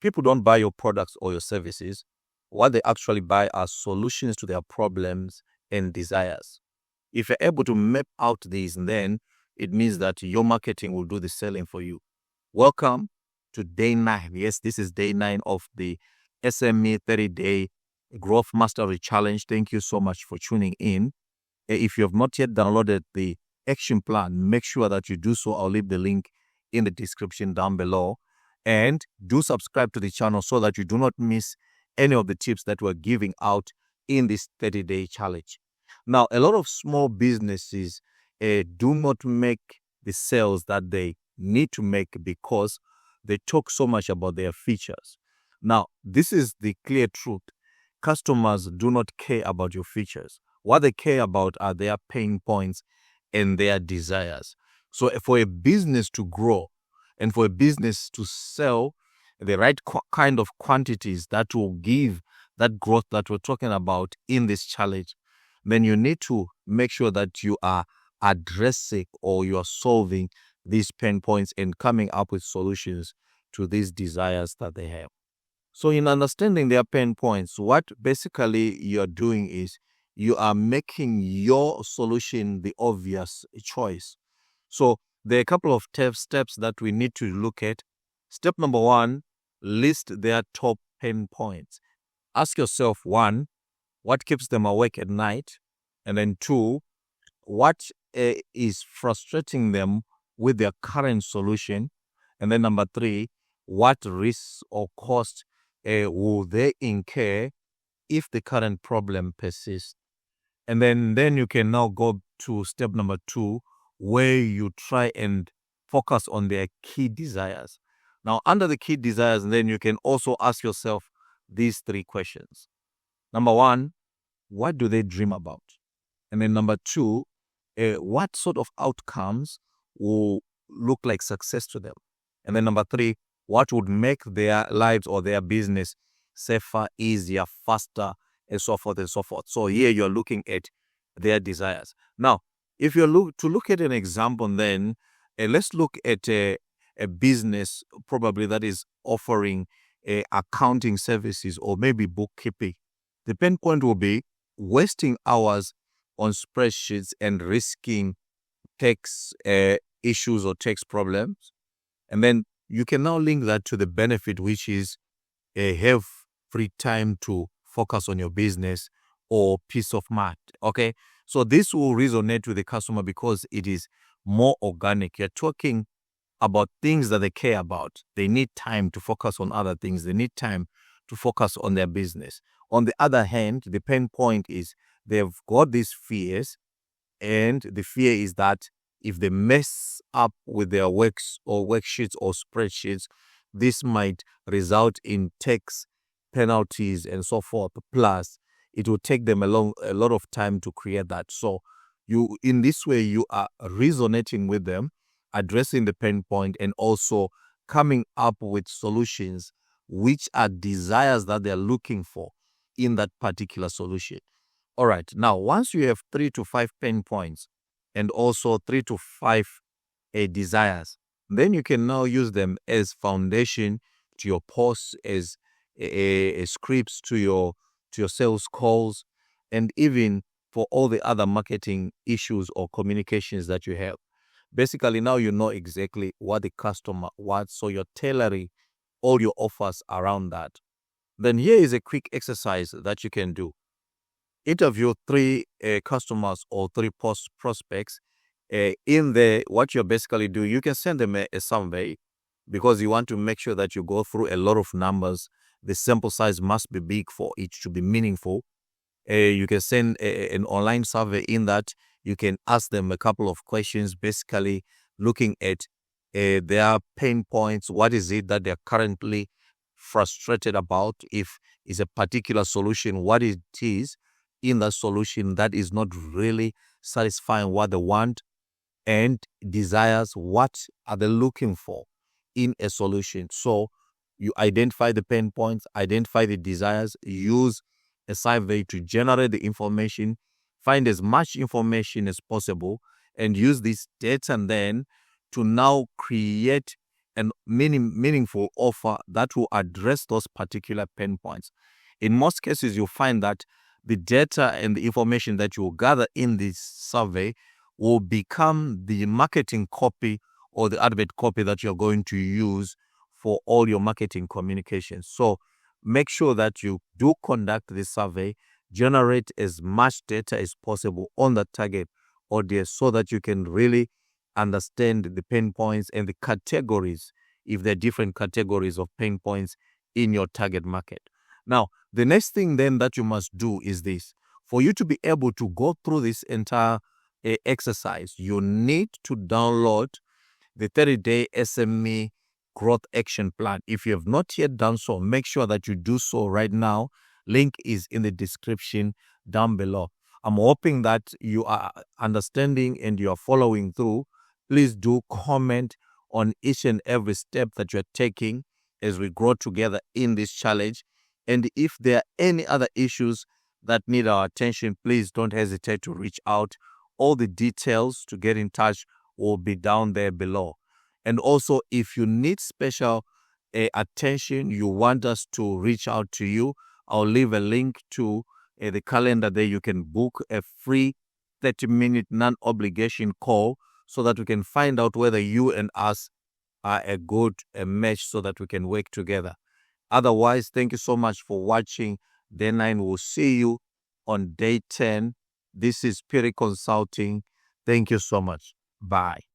people don't buy your products or your services. What they actually buy are solutions to their problems and desires. If you're able to map out these, then it means that your marketing will do the selling for you. Welcome to day 9. Yes, this is day 9 of the SME 30-day Growth Mastery Challenge. Thank you so much for tuning in. If you have not yet downloaded the action plan, make sure that you do so. I'll leave the link in the description down below. And do subscribe to the channel so that you do not miss any of the tips that we're giving out in this 30-day challenge. Now, a lot of small businesses do not make the sales that they need to make because they talk so much about their features. Now, this is the clear truth. Customers do not care about your features. What they care about are their pain points and their desires. So for a business to grow and for a business to sell the right kind of quantities that will give that growth that we're talking about in this challenge, then you need to make sure that you are addressing or you are solving these pain points and coming up with solutions to these desires that they have. So in understanding their pain points, what basically you're doing is you are making your solution the obvious choice. So there are a couple of steps that we need to look at. Step number 1, list their top pain points. Ask yourself, 1, what keeps them awake at night? And then 2, what is frustrating them with their current solution? And then number 3, what risks or costs will they incur if the current problem persists? And then you can now go to step number 2, where you try and focus on their key desires. Now, under the key desires, then you can also ask yourself these 3 questions. Number 1, what do they dream about? And then number 2, what sort of outcomes will look like success to them? And then number 3, what would make their lives or their business safer, easier, faster, and so forth and so forth. So here you're looking at their desires. Now, if you look at an example, then let's look at a business probably that is offering accounting services or maybe bookkeeping. The pain point will be wasting hours on spreadsheets and risking tax issues or tax problems. And then you can now link that to the benefit, which is have free time to focus on your business or peace of mind. Okay, so this will resonate with the customer because it is more organic. You're talking about things that they care about. They need time to focus on other things. They need time to focus on their business. On the other hand, the pain point is they've got these fears, and the fear is that if they mess up with their works or worksheets or spreadsheets, this might result in tax penalties and so forth. Plus, it will take them a lot of time to create that. So in this way, you are resonating with them, addressing the pain point, and also coming up with solutions which are desires that they're looking for in that particular solution. All right. Now, once you have 3 to 5 pain points and also 3 to 5 desires, then you can now use them as foundation to your posts, as scripts to your sales calls, and even for all the other marketing issues or communications that you have. Basically, now you know exactly what the customer wants, so you're tailoring all your offers around that. Then here is a quick exercise that you can do. Interview 3 customers or 3 prospects. In there, what you're basically doing, you can send them a survey because you want to make sure that you go through a lot of numbers. The sample size must be big for it to be meaningful. You can send an online survey. In that, you can ask them a couple of questions, basically looking at their pain points. What is it that they're currently frustrated about? If it's a particular solution, what it is in that solution that is not really satisfying what they want, and desires, what are they looking for in a solution. So you identify the pain points, identify the desires, use a survey to generate the information, find as much information as possible, and use this data and then to now create and meaningful offer that will address those particular pain points. In most cases, you'll find that the data and the information that you will gather in this survey will become the marketing copy or the advert copy that you're going to use for all your marketing communications. So make sure that you do conduct this survey, generate as much data as possible on the target audience so that you can really understand the pain points and the categories, if there are different categories of pain points in your target market. Now, the next thing then that you must do is this. For you to be able to go through this entire exercise, you need to download the 30-day SME growth action plan. If you have not yet done so, make sure that you do so right now. Link is in the description down below. I'm hoping that you are understanding and you are following through. Please do comment on each and every step that you're taking as we grow together in this challenge. And if there are any other issues that need our attention, please don't hesitate to reach out. All the details to get in touch will be down there below. And also, if you need special attention, you want us to reach out to you, I'll leave a link to the calendar there. You can book a free 30-minute non-obligation call so that we can find out whether you and us are a good match so that we can work together. Otherwise, thank you so much for watching Day 9. We'll see you on Day 10. This is Phiri Consulting. Thank you so much. Bye.